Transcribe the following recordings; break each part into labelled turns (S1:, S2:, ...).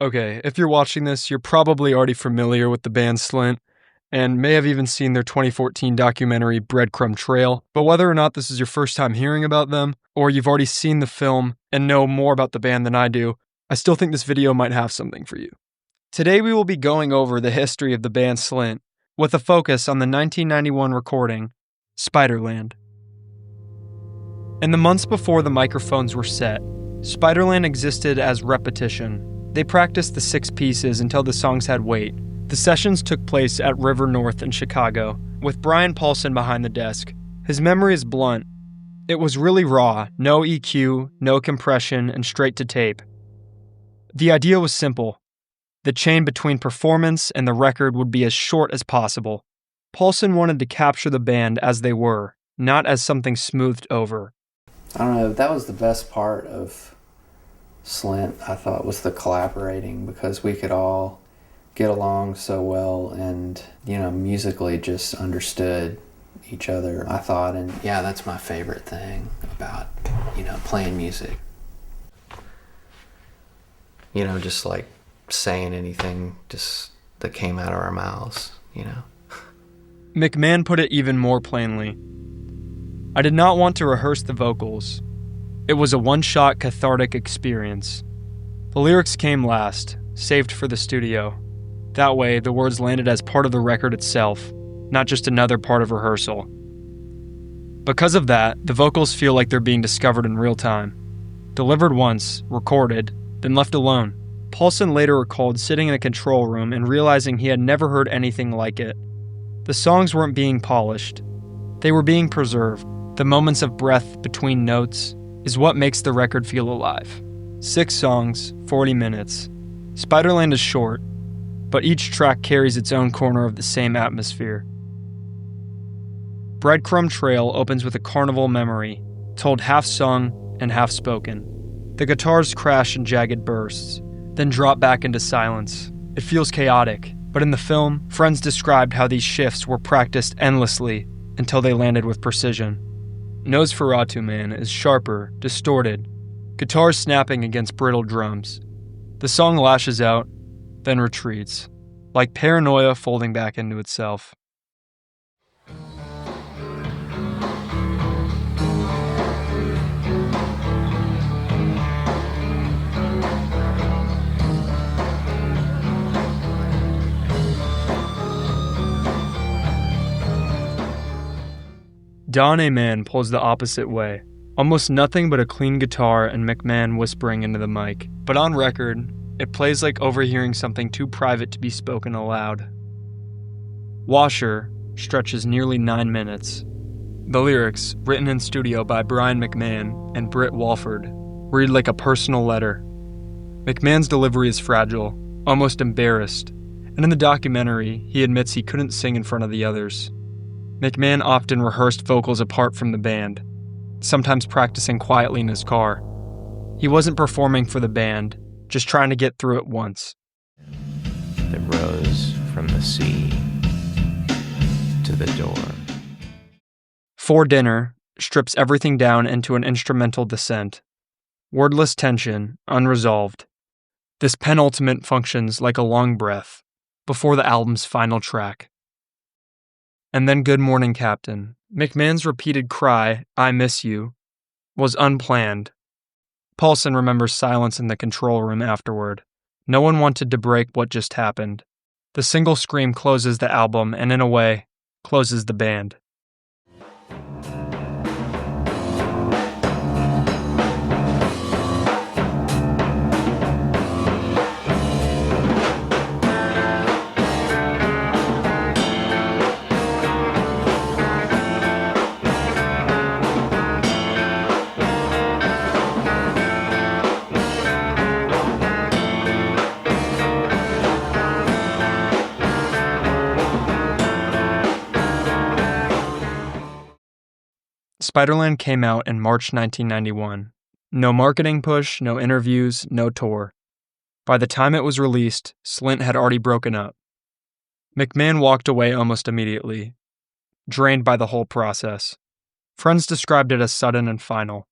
S1: Okay, if you're watching this, you're probably already familiar with the band Slint, and may have even seen their 2014 documentary Breadcrumb Trail. But whether or not this is your first time hearing about them, or you've already seen the film and know more about the band than I do, I still think this video might have something for you. Today we will be going over the history of the band Slint, with a focus on the 1991 recording, Spiderland. In the months before the microphones were set, Spiderland existed as repetition. They practiced the 6 pieces until the songs had weight. The sessions took place at River North in Chicago, with Brian Paulson behind the desk. His memory is blunt. It was really raw, no EQ, no compression, and straight to tape. The idea was simple. The chain between performance and the record would be as short as possible. Paulson wanted to capture the band as they were, not as something smoothed over.
S2: I don't know, that was the best part of Slint, I thought, was the collaborating, because we could all get along so well and, musically just understood each other, I thought. And yeah, that's my favorite thing about, playing music. Just like saying anything just that came out of our mouths,
S1: McMahon put it even more plainly. I did not want to rehearse the vocals. It was a one-shot cathartic experience. The lyrics came last, saved for the studio. That way, the words landed as part of the record itself, not just another part of rehearsal. Because of that, the vocals feel like they're being discovered in real time. Delivered once, recorded, then left alone. Paulson later recalled sitting in a control room and realizing he had never heard anything like it. The songs weren't being polished. They were being preserved. The moments of breath between notes is what makes the record feel alive. 6 songs, 40 minutes. Spiderland is short, but each track carries its own corner of the same atmosphere. Breadcrumb Trail opens with a carnival memory, told half sung and half spoken. The guitars crash in jagged bursts, then drop back into silence. It feels chaotic, but in the film, friends described how these shifts were practiced endlessly until they landed with precision. Nosferatu Man is sharper, distorted, guitars snapping against brittle drums. The song lashes out, then retreats, like paranoia folding back into itself. Don Amen pulls the opposite way. Almost nothing but a clean guitar and McMahon whispering into the mic. But on record, it plays like overhearing something too private to be spoken aloud. Washer stretches nearly 9 minutes. The lyrics, written in studio by Brian McMahon and Britt Walford, read like a personal letter. McMahon's delivery is fragile, almost embarrassed, and in the documentary, he admits he couldn't sing in front of the others. McMahon often rehearsed vocals apart from the band, sometimes practicing quietly in his car. He wasn't performing for the band, just trying to get through it once.
S3: That rose from the sea to the door.
S1: For Dinner strips everything down into an instrumental descent. Wordless tension, unresolved. This penultimate functions like a long breath before the album's final track. And then Good Morning Captain. McMahon's repeated cry, "I miss you," was unplanned. Paulson remembers silence in the control room afterward. No one wanted to break what just happened. The single scream closes the album and, in a way, closes the band. Spiderland came out in March 1991. No marketing push, no interviews, no tour. By the time it was released, Slint had already broken up. McMahon walked away almost immediately, drained by the whole process. Friends described it as sudden and final.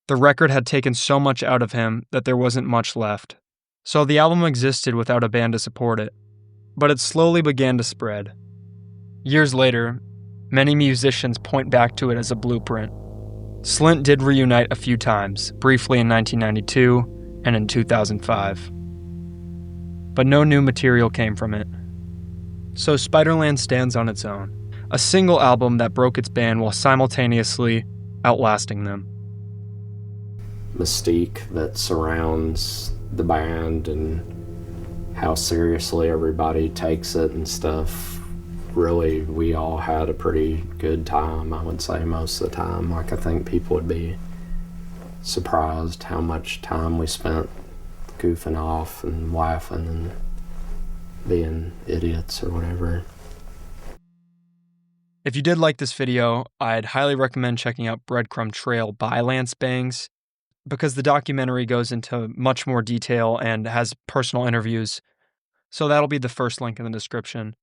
S1: The record had taken so much out of him that there wasn't much left. So the album existed without a band to support it, but it slowly began to spread. Years later, many musicians point back to it as a blueprint. Slint did reunite a few times, briefly in 1992 and in 2005. But no new material came from it. So Spiderland stands on its own, a single album that broke its band while simultaneously outlasting them.
S4: Mystique that surrounds the band and how seriously everybody takes it and stuff. Really, we all had a pretty good time, I would say, most of the time. Like, I think people would be surprised how much time we spent goofing off and laughing and being idiots or whatever.
S1: If you did like this video, I'd highly recommend checking out Breadcrumb Trail by Lance Bangs, because the documentary goes into much more detail and has personal interviews. So that'll be the first link in the description.